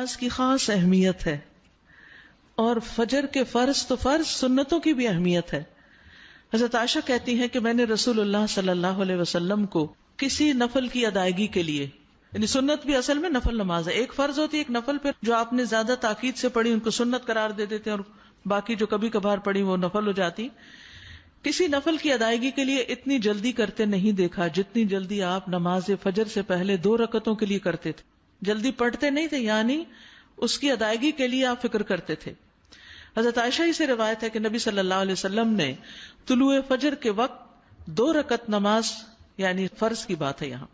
نماز کی خاص اہمیت ہے، اور فجر کے فرض تو فرض، سنتوں کی بھی اہمیت ہے۔ حضرت عائشہ کہتی ہیں کہ میں نے رسول اللہ صلی اللہ علیہ وسلم کو کسی نفل کی ادائیگی کے لیے، یعنی سنت بھی اصل میں نفل نماز ہے، ایک فرض ہوتی ہے ایک نفل، پھر جو آپ نے زیادہ تاکید سے پڑھی ان کو سنت قرار دے دیتے ہیں، اور باقی جو کبھی کبھار پڑھی وہ نفل ہو جاتی۔ کسی نفل کی ادائیگی کے لیے اتنی جلدی کرتے نہیں دیکھا جتنی جلدی آپ نماز فجر سے پہلے 2 رکعتوں کے لیے کرتے تھے۔ جلدی پڑھتے نہیں تھے، یعنی اس کی ادائیگی کے لیے آپ فکر کرتے تھے۔ حضرت عائشہ ہی سے روایت ہے کہ نبی صلی اللہ علیہ وسلم نے طلوع فجر کے وقت 2 رکعت نماز، یعنی فرض کی بات ہے یہاں،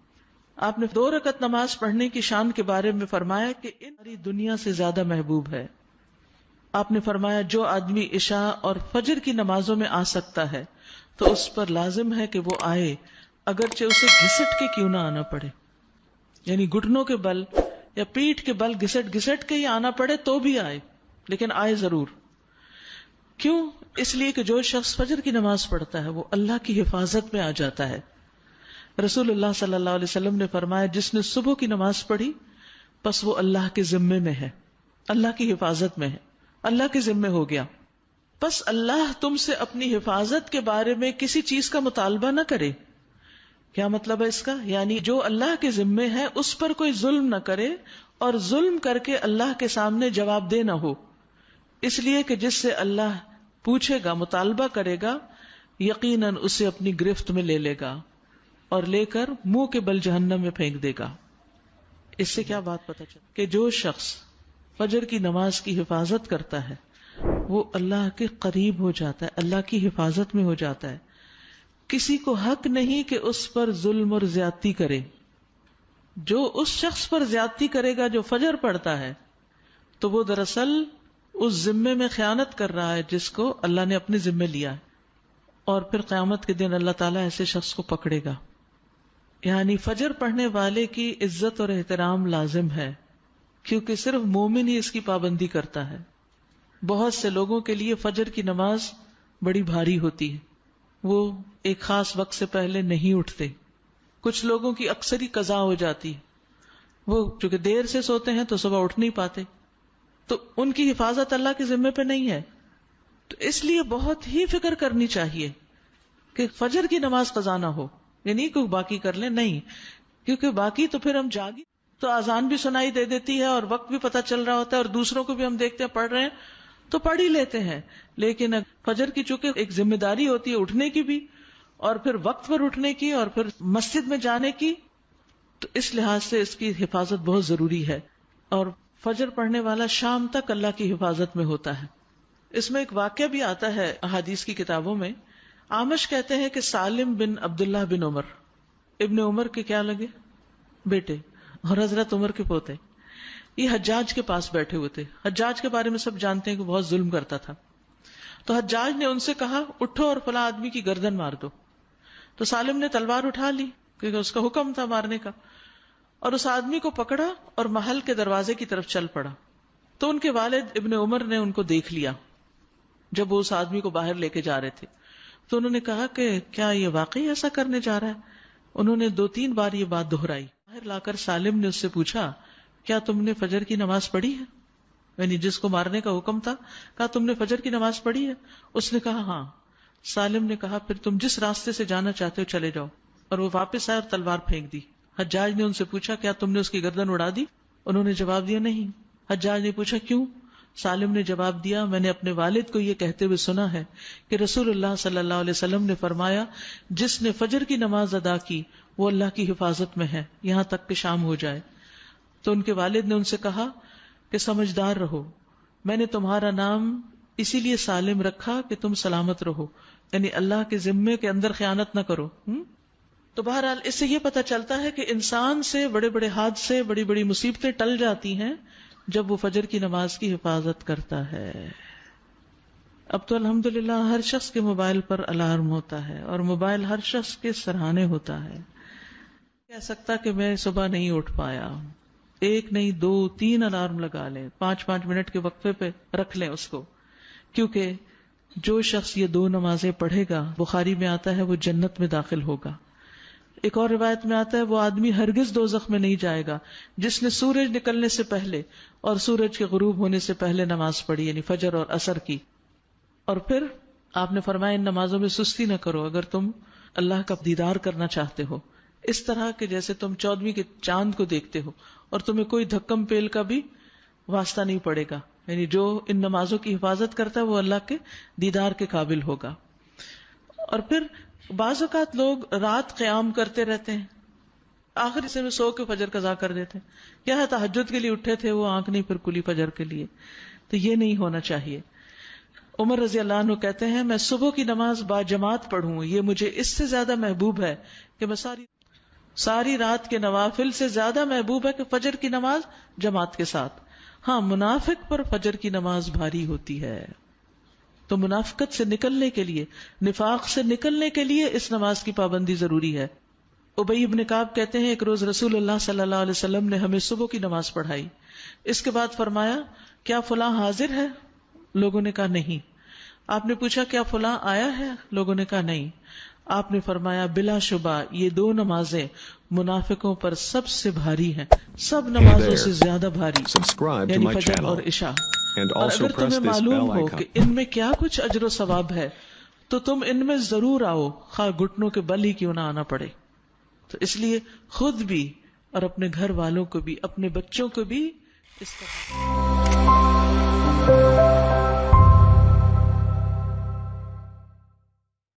آپ نے 2 رکعت نماز پڑھنے کی شان کے بارے میں فرمایا کہ ان ساری دنیا سے زیادہ محبوب ہے۔ آپ نے فرمایا جو آدمی عشاء اور فجر کی نمازوں میں آ سکتا ہے تو اس پر لازم ہے کہ وہ آئے، اگرچہ اسے گھسٹ کے کیوں نہ آنا پڑے، یعنی گھٹنوں کے بل یا پیٹھ کے بل گھسٹ گھسٹ کے ہی آنا پڑے تو بھی آئے، لیکن آئے ضرور۔ کیوں؟ اس لیے کہ جو شخص فجر کی نماز پڑھتا ہے وہ اللہ کی حفاظت میں آ جاتا ہے۔ رسول اللہ صلی اللہ علیہ وسلم نے فرمایا جس نے صبح کی نماز پڑھی پس وہ اللہ کے ذمے میں ہے، اللہ کی حفاظت میں ہے، اللہ کے ذمے ہو گیا۔ پس اللہ تم سے اپنی حفاظت کے بارے میں کسی چیز کا مطالبہ نہ کرے۔ کیا مطلب ہے اس کا؟ یعنی جو اللہ کے ذمے ہے اس پر کوئی ظلم نہ کرے، اور ظلم کر کے اللہ کے سامنے جواب دہ نہ ہو، اس لیے کہ جس سے اللہ پوچھے گا، مطالبہ کرے گا، یقیناً اسے اپنی گرفت میں لے لے گا اور لے کر منہ کے بل جہنم میں پھینک دے گا۔ اس سے کیا بات پتہ چلتی کہ جو شخص فجر کی نماز کی حفاظت کرتا ہے وہ اللہ کے قریب ہو جاتا ہے، اللہ کی حفاظت میں ہو جاتا ہے۔ کسی کو حق نہیں کہ اس پر ظلم اور زیادتی کرے۔ جو اس شخص پر زیادتی کرے گا جو فجر پڑھتا ہے تو وہ دراصل اس ذمے میں خیانت کر رہا ہے جس کو اللہ نے اپنے ذمے لیا ہے، اور پھر قیامت کے دن اللہ تعالیٰ ایسے شخص کو پکڑے گا۔ یعنی فجر پڑھنے والے کی عزت اور احترام لازم ہے، کیونکہ صرف مومن ہی اس کی پابندی کرتا ہے۔ بہت سے لوگوں کے لیے فجر کی نماز بڑی بھاری ہوتی ہے، وہ ایک خاص وقت سے پہلے نہیں اٹھتے۔ کچھ لوگوں کی اکثر ہی قضا ہو جاتی ہے، وہ چونکہ دیر سے سوتے ہیں تو صبح اٹھ نہیں پاتے، تو ان کی حفاظت اللہ کے ذمے پہ نہیں ہے۔ تو اس لیے بہت ہی فکر کرنی چاہیے کہ فجر کی نماز قضا نہ ہو، یعنی کوئی باقی کر لیں، نہیں، کیونکہ باقی تو پھر ہم جاگی تو اذان بھی سنائی دے دیتی ہے اور وقت بھی پتہ چل رہا ہوتا ہے، اور دوسروں کو بھی ہم دیکھتے ہیں پڑھ رہے ہیں تو پڑھ ہی لیتے ہیں، لیکن فجر کی چونکہ ایک ذمہ داری ہوتی ہے اٹھنے کی بھی، اور پھر وقت پر اٹھنے کی، اور پھر مسجد میں جانے کی، تو اس لحاظ سے اس کی حفاظت بہت ضروری ہے۔ اور فجر پڑھنے والا شام تک اللہ کی حفاظت میں ہوتا ہے۔ اس میں ایک واقعہ بھی آتا ہے احادیث کی کتابوں میں۔ اعمش کہتے ہیں کہ سالم بن عبداللہ بن عمر، ابن عمر کے کیا لگے؟ بیٹے، اور حضرت عمر کے پوتے، یہ حجاج کے پاس بیٹھے ہوئے تھے۔ حجاج کے بارے میں سب جانتے ہیں کہ بہت ظلم کرتا تھا۔ تو حجاج نے ان سے کہا اٹھو اور فلاں آدمی کی گردن مار دو۔ تو سالم نے تلوار اٹھا لی کیونکہ اس کا حکم تھا مارنے کا، اور اس آدمی کو پکڑا اور محل کے دروازے کی طرف چل پڑا۔ تو ان کے والد ابن عمر نے ان کو دیکھ لیا جب وہ اس آدمی کو باہر لے کے جا رہے تھے، تو انہوں نے کہا کہ کیا یہ واقعی ایسا کرنے جا رہا ہے؟ انہوں نے 2-3 بار یہ بات دہرائی۔ باہر لا کر سالم نے اس سے پوچھا کیا تم نے فجر کی نماز پڑھی ہے؟ یعنی جس کو مارنے کا حکم تھا، کہا تم نے فجر کی نماز پڑھی ہے؟ اس نے کہا ہاں۔ سالم نے کہا پھر تم جس راستے سے جانا چاہتے ہو چلے جاؤ، اور وہ واپس آئے اور تلوار پھینک دی۔ حجاج نے ان سے پوچھا کیا تم نے اس کی گردن اڑا دی؟ انہوں نے جواب دیا نہیں۔ حجاج نے پوچھا کیوں؟ سالم نے جواب دیا میں نے اپنے والد کو یہ کہتے ہوئے سنا ہے کہ رسول اللہ صلی اللہ علیہ وسلم نے فرمایا جس نے فجر کی نماز ادا کی وہ اللہ کی حفاظت میں ہے یہاں تک کہ شام ہو جائے۔ تو ان کے والد نے ان سے کہا کہ سمجھدار رہو، میں نے تمہارا نام اسی لیے سالم رکھا کہ تم سلامت رہو، یعنی اللہ کے ذمے کے اندر خیانت نہ کرو۔ تو بہرحال اس سے یہ پتہ چلتا ہے کہ انسان سے بڑے بڑے حادثے، بڑی بڑی مصیبتیں ٹل جاتی ہیں جب وہ فجر کی نماز کی حفاظت کرتا ہے۔ اب تو الحمدللہ ہر شخص کے موبائل پر الارم ہوتا ہے، اور موبائل ہر شخص کے سرہانے ہوتا ہے۔ کہہ سکتا کہ میں صبح نہیں اٹھ پایا، 1 نہیں 2 3 الارم لگا لیں، 5 منٹ کے وقفے پہ رکھ لیں اس کو، کیونکہ جو شخص یہ 2 نمازیں پڑھے گا، بخاری میں آتا ہے وہ جنت میں داخل ہوگا۔ ایک اور روایت میں آتا ہے وہ آدمی ہرگز دوزخ میں نہیں جائے گا جس نے سورج نکلنے سے پہلے اور سورج کے غروب ہونے سے پہلے نماز پڑھی، یعنی فجر اور عصر کی. اور پھر آپ نے فرمایا ان نمازوں میں سستی نہ کرو اگر تم اللہ کا دیدار کرنا چاہتے ہو، اس طرح کہ جیسے تم 14ویں کے چاند کو دیکھتے ہو اور تمہیں کوئی دھکم پیل کا بھی واسطہ نہیں پڑے گا. یعنی جو ان نمازوں کی حفاظت کرتا ہے وہ اللہ کے دیدار کے قابل ہوگا. اور پھر بعض اوقات لوگ رات قیام کرتے رہتے ہیں، آخر حصے میں سو کے فجر قضا کر دیتے ہیں. کیا ہے تہجد کے لیے اٹھے تھے وہ آنکھ نہیں پھر کھلی فجر کے لیے. تو یہ نہیں ہونا چاہیے. عمر رضی اللہ عنہ کہتے ہیں میں صبح کی نماز با جماعت پڑھوں یہ مجھے اس سے زیادہ محبوب ہے کہ میں ساری رات کے نوافل سے زیادہ محبوب ہے کہ فجر کی نماز جماعت کے ساتھ. ہاں منافق پر فجر کی نماز بھاری ہوتی ہے، تو منافقت سے نکلنے کے لیے، نفاق سے نکلنے کے لیے اس نماز کی پابندی ضروری ہے. ابی ابن کعب کہتے ہیں ایک روز رسول اللہ صلی اللہ علیہ وسلم نے ہمیں صبح کی نماز پڑھائی. اس کے بعد فرمایا کیا فلاں حاضر ہے؟ لوگوں نے کہا نہیں. آپ نے پوچھا کیا فلاں آیا ہے؟ لوگوں نے کہا نہیں. آپ نے فرمایا بلا شبہ یہ دو نمازیں منافقوں پر سب سے بھاری ہیں، سب نمازوں سے زیادہ بھاری، یعنی فجر اور عشاء. اور اگر تمہیں معلوم ہو کہ ان میں کیا کچھ اجر و ثواب ہے تو تم ان میں ضرور آؤ، خواہ گھٹنوں کے بل ہی کیوں نہ آنا پڑے. تو اس لیے خود بھی اور اپنے گھر والوں کو بھی، اپنے بچوں کو بھی اس طرح